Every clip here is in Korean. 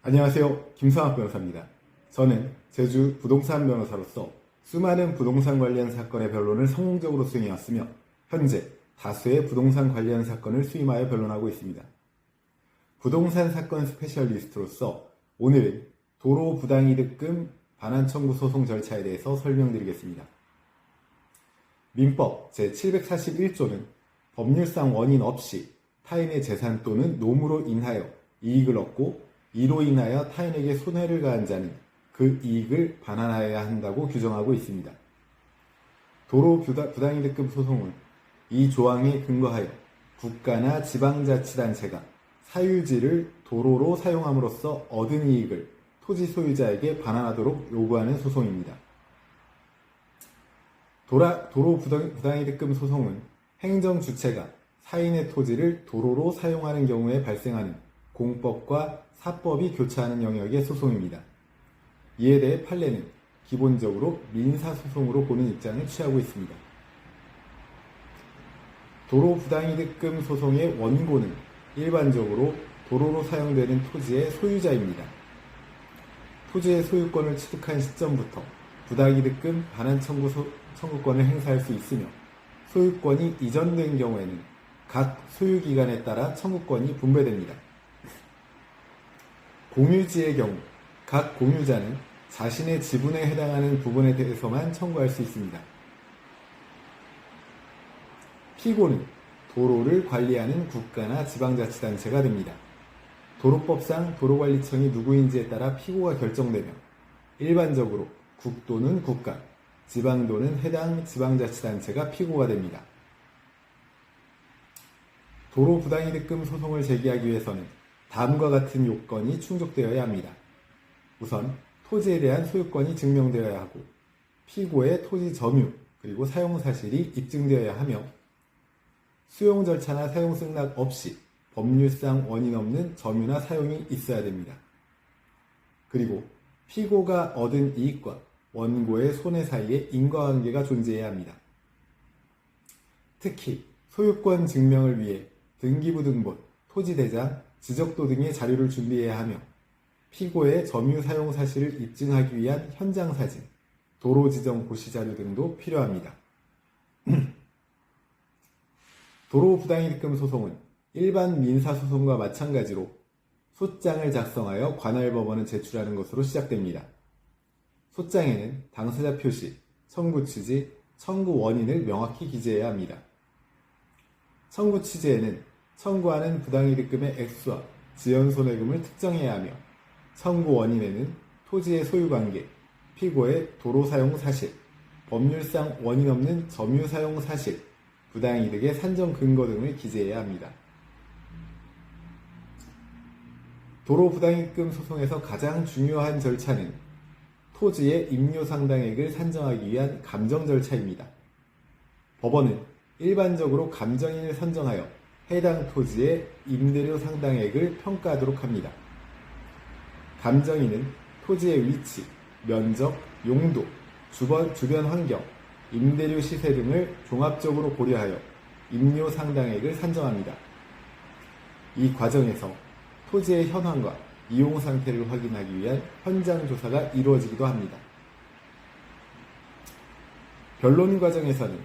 안녕하세요. 김성학 변호사입니다. 저는 제주 부동산 변호사로서 수많은 부동산 관련 사건의 변론을 성공적으로 수행해왔으며 현재 다수의 부동산 관련 사건을 수임하여 변론하고 있습니다. 부동산 사건 스페셜리스트로서 오늘은 도로 부당이득금 반환 청구 소송 절차에 대해서 설명드리겠습니다. 민법 제741조는 법률상 원인 없이 타인의 재산 또는 노무로 인하여 이익을 얻고 이로 인하여 타인에게 손해를 가한 자는 그 이익을 반환하여야 한다고 규정하고 있습니다. 도로 부당이득금 소송은 이 조항에 근거하여 국가나 지방자치단체가 사유지를 도로로 사용함으로써 얻은 이익을 토지 소유자에게 반환하도록 요구하는 소송입니다. 도로 부당이득금 소송은 행정 주체가 타인의 토지를 도로로 사용하는 경우에 발생하는 공법과 사법이 교차하는 영역의 소송입니다. 이에 대해 판례는 기본적으로 민사소송으로 보는 입장을 취하고 있습니다. 도로 부당이득금 소송의 원고는 일반적으로 도로로 사용되는 토지의 소유자입니다. 토지의 소유권을 취득한 시점부터 부당이득금 반환 청구권을 행사할 수 있으며 소유권이 이전된 경우에는 각 소유기간에 따라 청구권이 분배됩니다. 공유지의 경우 각 공유자는 자신의 지분에 해당하는 부분에 대해서만 청구할 수 있습니다. 피고는 도로를 관리하는 국가나 지방자치단체가 됩니다. 도로법상 도로관리청이 누구인지에 따라 피고가 결정되며 일반적으로 국도는 국가, 지방도는 해당 지방자치단체가 피고가 됩니다. 도로 부당이득금 소송을 제기하기 위해서는 다음과 같은 요건이 충족되어야 합니다. 우선 토지에 대한 소유권이 증명되어야 하고 피고의 토지 점유 그리고 사용 사실이 입증되어야 하며 수용 절차나 사용 승낙 없이 법률상 원인 없는 점유나 사용이 있어야 됩니다. 그리고 피고가 얻은 이익과 원고의 손해 사이에 인과관계가 존재해야 합니다. 특히 소유권 증명을 위해 등기부등본, 토지대장, 지적도 등의 자료를 준비해야 하며 피고의 점유 사용 사실을 입증하기 위한 현장 사진, 도로 지정 고시 자료 등도 필요합니다. 도로 부당이득금 소송은 일반 민사소송과 마찬가지로 소장을 작성하여 관할법원에 제출하는 것으로 시작됩니다. 소장에는 당사자 표시, 청구 취지, 청구 원인을 명확히 기재해야 합니다. 청구 취지에는 청구하는 부당이득금의 액수와 지연손해금을 특정해야 하며 청구 원인에는 토지의 소유관계, 피고의 도로 사용 사실, 법률상 원인 없는 점유 사용 사실, 부당이득의 산정 근거 등을 기재해야 합니다. 도로 부당이득금 소송에서 가장 중요한 절차는 토지의 임료 상당액을 산정하기 위한 감정 절차입니다. 법원은 일반적으로 감정인을 선정하여 해당 토지의 임대료 상당액을 평가하도록 합니다. 감정인은 토지의 위치, 면적, 용도, 주변 환경, 임대료 시세 등을 종합적으로 고려하여 임료 상당액을 산정합니다. 이 과정에서 토지의 현황과 이용 상태를 확인하기 위한 현장 조사가 이루어지기도 합니다. 변론 과정에서는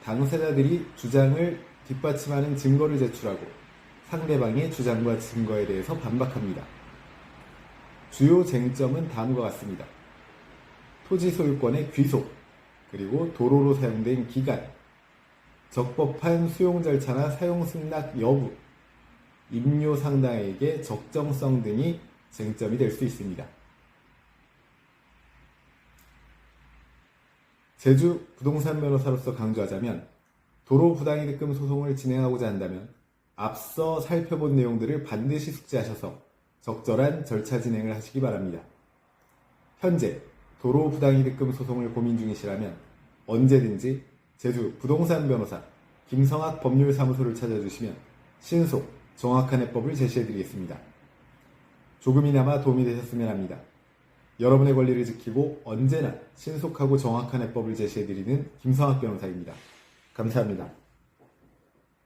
당사자들이 주장을 뒷받침하는 증거를 제출하고 상대방의 주장과 증거에 대해서 반박합니다. 주요 쟁점은 다음과 같습니다. 토지 소유권의 귀속, 그리고 도로로 사용된 기간, 적법한 수용 절차나 사용 승낙 여부, 임료 상당액의 적정성 등이 쟁점이 될 수 있습니다. 제주 부동산 변호사로서 강조하자면 도로 부당이득금 소송을 진행하고자 한다면 앞서 살펴본 내용들을 반드시 숙지하셔서 적절한 절차 진행을 하시기 바랍니다. 현재 도로 부당이득금 소송을 고민 중이시라면 언제든지 제주 부동산 변호사 김성학 법률사무소를 찾아주시면 신속, 정확한 해법을 제시해드리겠습니다. 조금이나마 도움이 되셨으면 합니다. 여러분의 권리를 지키고 언제나 신속하고 정확한 해법을 제시해드리는 김성학 변호사입니다. 감사합니다.